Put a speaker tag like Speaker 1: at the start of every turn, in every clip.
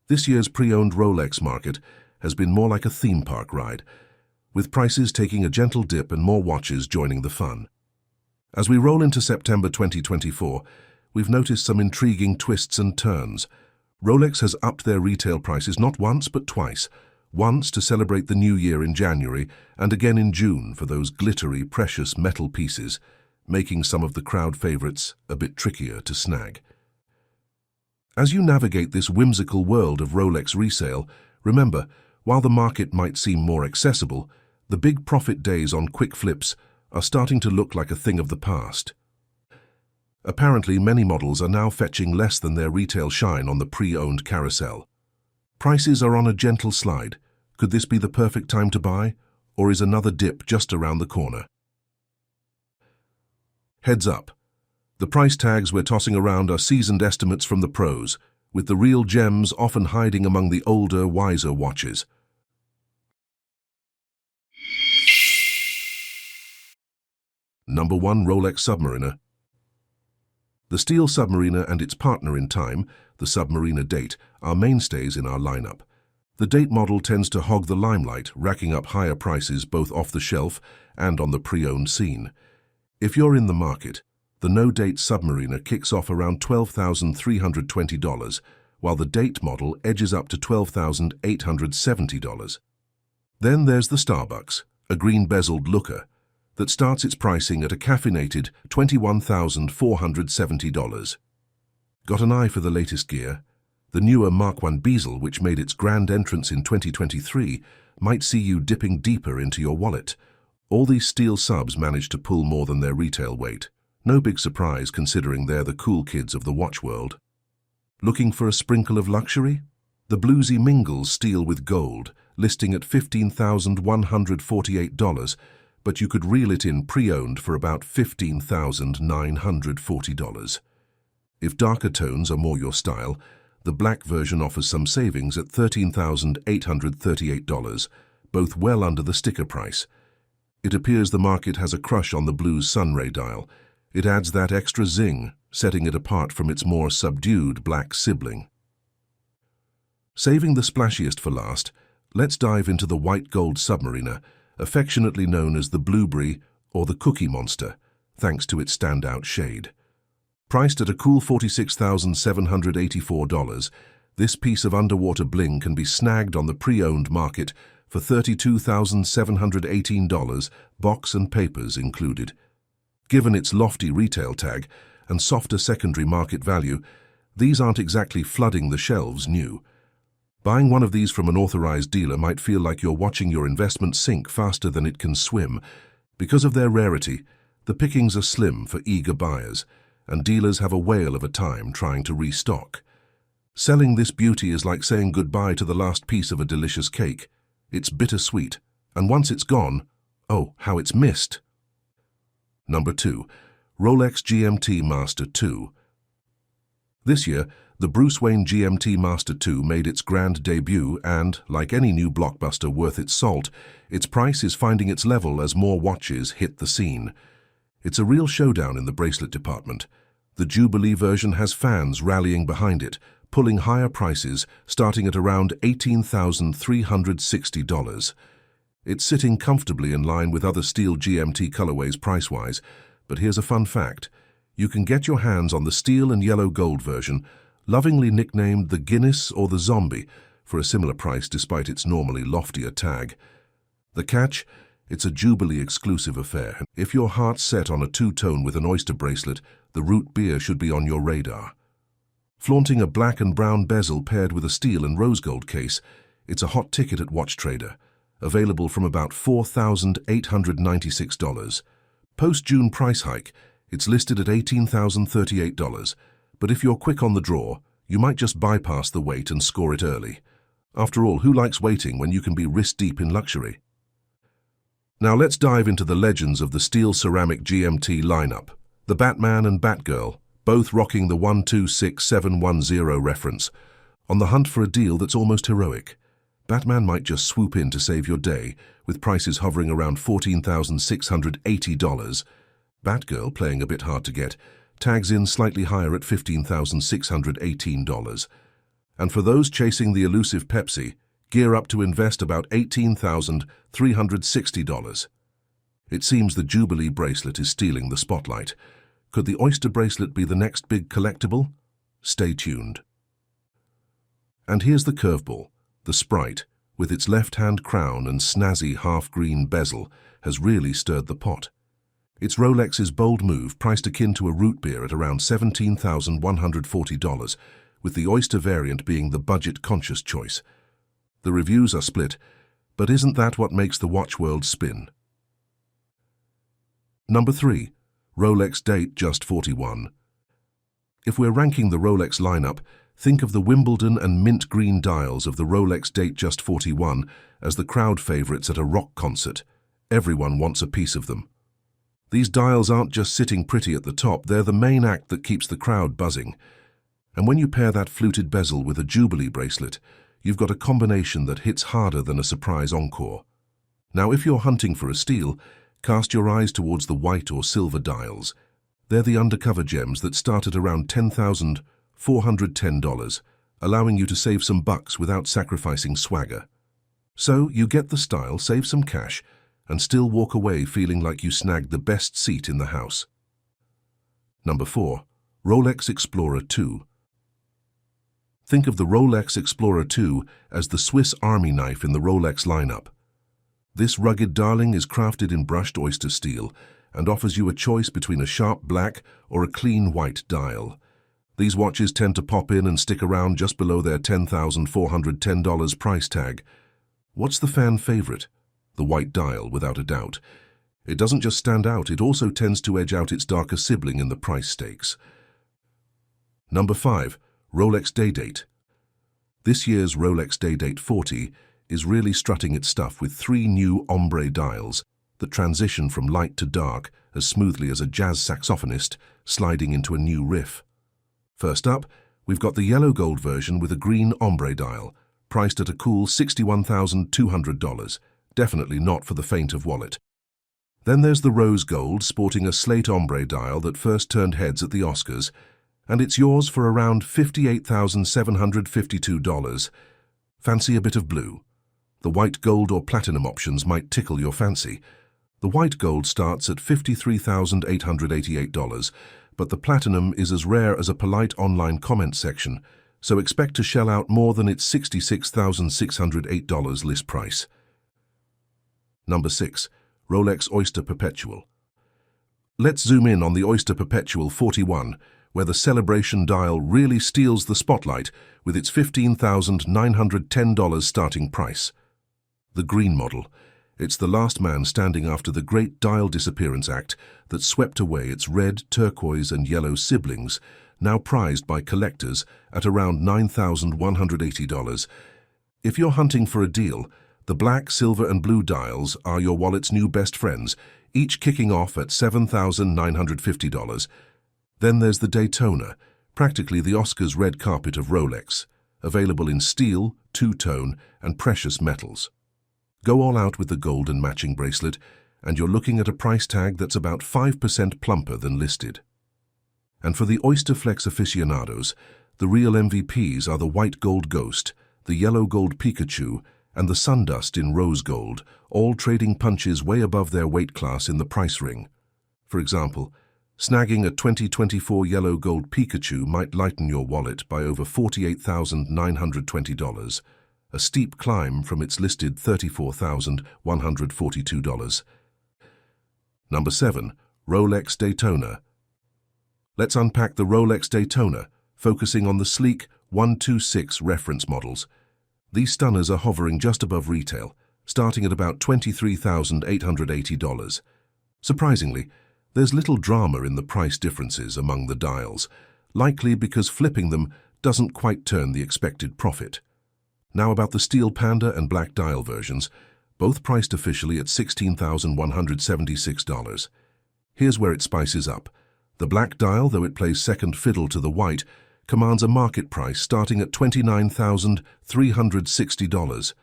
Speaker 1: This year's pre-owned Rolex market has been more like a theme park ride, with prices taking a gentle dip and more watches joining the fun. As we roll into September 2024, we've noticed some intriguing twists and turns. Rolex has upped their retail prices not once but twice, once to celebrate the new year in January and again in June for those glittery, precious metal pieces, making some of the crowd favorites a bit trickier to snag. As you navigate this whimsical world of Rolex resale, remember, while the market might seem more accessible, the big profit days on quick flips are starting to look like a thing of the past. Apparently, many models are now fetching less than their retail shine on the pre-owned carousel. Prices are on a gentle slide. Could this be the perfect time to buy, or is another dip just around the corner? Heads up. The price tags we're tossing around are seasoned estimates from the pros, with the real gems often hiding among the older, wiser watches. Number 1. Rolex Submariner. The steel Submariner and its partner in time, the Submariner Date, are mainstays in our lineup. The Date model tends to hog the limelight, racking up higher prices both off the shelf and on the pre-owned scene. If you're in the market, the no-date Submariner kicks off around $12,320, while the Date model edges up to $12,870. Then there's the Starbucks, a green-bezeled looker, that starts its pricing at a caffeinated $21,470. Got an eye for the latest gear? The newer Mark I bezel, which made its grand entrance in 2023, might see you dipping deeper into your wallet. All these steel subs manage to pull more than their retail weight. No big surprise considering they're the cool kids of the watch world. Looking for a sprinkle of luxury? The bluesy mingles steel with gold, listing at $15,148, but you could reel it in pre-owned for about $15,940. If darker tones are more your style, the black version offers some savings at $13,838, both well under the sticker price. It appears the market has a crush on the blue's sunray dial. It adds that extra zing, setting it apart from its more subdued black sibling. Saving the splashiest for last, let's dive into the white gold Submariner, affectionately known as the Blueberry or the Cookie Monster, thanks to its standout shade. Priced at a cool $46,784, this piece of underwater bling can be snagged on the pre-owned market for $32,718, box and papers included. Given its lofty retail tag and softer secondary market value, these aren't exactly flooding the shelves new. Buying one of these from an authorized dealer might feel like you're watching your investment sink faster than it can swim. Because of their rarity, the pickings are slim for eager buyers, and dealers have a whale of a time trying to restock. Selling this beauty is like saying goodbye to the last piece of a delicious cake. It's bittersweet, and once it's gone, oh, how it's missed. Number 2. Rolex GMT Master II. This year, the Bruce Wayne GMT Master II made its grand debut and, like any new blockbuster worth its salt, its price is finding its level as more watches hit the scene. It's a real showdown in the bracelet department. The Jubilee version has fans rallying behind it, pulling higher prices starting at around $18,360. It's sitting comfortably in line with other steel GMT colorways price-wise, but here's a fun fact. You can get your hands on the steel and yellow gold version, lovingly nicknamed the Guinness or the Zombie, for a similar price despite its normally loftier tag. The catch? It's a Jubilee exclusive affair. If your heart's set on a two-tone with an Oyster bracelet, the root beer should be on your radar. Flaunting a black and brown bezel paired with a steel and rose gold case, it's a hot ticket at Watch Trader, available from about $4,896. Post-June price hike, it's listed at $18,038, but if you're quick on the draw, you might just bypass the wait and score it early. After all, who likes waiting when you can be wrist-deep in luxury? Now let's dive into the legends of the steel ceramic GMT lineup. The Batman and Batgirl, both rocking the 126710 reference, on the hunt for a deal that's almost heroic. Batman might just swoop in to save your day, with prices hovering around $14,680. Batgirl, playing a bit hard to get, tags in slightly higher at $15,618. And for those chasing the elusive Pepsi, gear up to invest about $18,360. It seems the Jubilee bracelet is stealing the spotlight. Could the Oyster bracelet be the next big collectible? Stay tuned. And here's the curveball. The Sprite, with its left-hand crown and snazzy half-green bezel, has really stirred the pot. It's Rolex's bold move, priced akin to a root beer at around $17,140, with the Oyster variant being the budget-conscious choice. The reviews are split, but isn't that what makes the watch world spin? Number 3. Rolex Datejust 41. If we're ranking the Rolex lineup, think of the Wimbledon and mint green dials of the Rolex Datejust 41 as the crowd favorites at a rock concert. Everyone wants a piece of them. These dials aren't just sitting pretty at the top, they're the main act that keeps the crowd buzzing. And when you pair that fluted bezel with a Jubilee bracelet, you've got a combination that hits harder than a surprise encore. Now, if you're hunting for a steal, cast your eyes towards the white or silver dials. They're the undercover gems that start at around $10,410, allowing you to save some bucks without sacrificing swagger. So you get the style, save some cash, and still walk away feeling like you snagged the best seat in the house. Number 4. Rolex Explorer II. Think of the Rolex Explorer II as the Swiss Army knife in the Rolex lineup. This rugged darling is crafted in brushed Oyster steel and offers you a choice between a sharp black or a clean white dial. These watches tend to pop in and stick around just below their $10,410 price tag. What's the fan favorite? The white dial, without a doubt. It doesn't just stand out, it also tends to edge out its darker sibling in the price stakes. Number 5. Rolex Day Date. This year's Rolex Day Date 40 is really strutting its stuff with 3 new ombre dials that transition from light to dark as smoothly as a jazz saxophonist sliding into a new riff. First up, we've got the yellow gold version with a green ombre dial, priced at a cool $61,200. Definitely not for the faint of wallet. Then there's the rose gold, sporting a slate ombre dial that first turned heads at the Oscars, and it's yours for around $58,752. Fancy a bit of blue? The white gold or platinum options might tickle your fancy. The white gold starts at $53,888, but the platinum is as rare as a polite online comment section, so expect to shell out more than its $66,608 list price. Number 6. Rolex Oyster Perpetual. Let's zoom in on the Oyster Perpetual 41, where the celebration dial really steals the spotlight with its $15,910 starting price. The green model. It's the last man standing after the great dial disappearance act that swept away its red, turquoise and yellow siblings, now prized by collectors at around $9,180. If you're hunting for a deal, the black, silver and blue dials are your wallet's new best friends, each kicking off at $7,950. Then there's the Daytona, practically the Oscars red carpet of Rolex, available in steel, two-tone and precious metals. Go all out with the gold and matching bracelet, and you're looking at a price tag that's about 5% plumper than listed. And for the Oyster Flex aficionados, the real MVPs are the white gold Ghost, the yellow gold Pikachu, and the Sundust in rose gold, all trading punches way above their weight class in the price ring. For example, snagging a 2024 yellow gold Pikachu might lighten your wallet by over $48,920, a steep climb from its listed $34,142. Number 7. Rolex Daytona. Let's unpack the Rolex Daytona, focusing on the sleek 126 reference models. These stunners are hovering just above retail, starting at about $23,880. Surprisingly, there's little drama in the price differences among the dials, likely because flipping them doesn't quite turn the expected profit. Now about the Steel Panda and Black Dial versions, both priced officially at $16,176. Here's where it spices up. The Black Dial, though it plays second fiddle to the white, commands a market price starting at $29,360.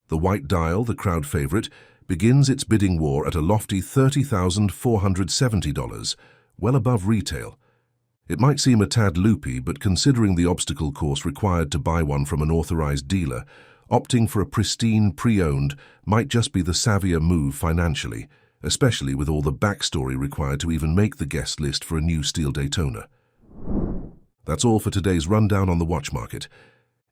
Speaker 1: The white dial, the crowd favorite, begins its bidding war at a lofty $30,470, well above retail. It might seem a tad loopy, but considering the obstacle course required to buy one from an authorized dealer, opting for a pristine pre-owned might just be the savvier move financially, especially with all the backstory required to even make the guest list for a new steel Daytona. That's all for today's rundown on the watch market.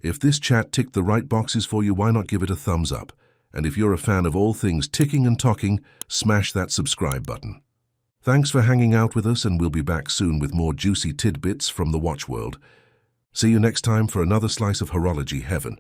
Speaker 1: If this chat ticked the right boxes for you, why not give it a thumbs up? And if you're a fan of all things ticking and talking, smash that subscribe button. Thanks for hanging out with us, and we'll be back soon with more juicy tidbits from the watch world. See you next time for another slice of horology heaven.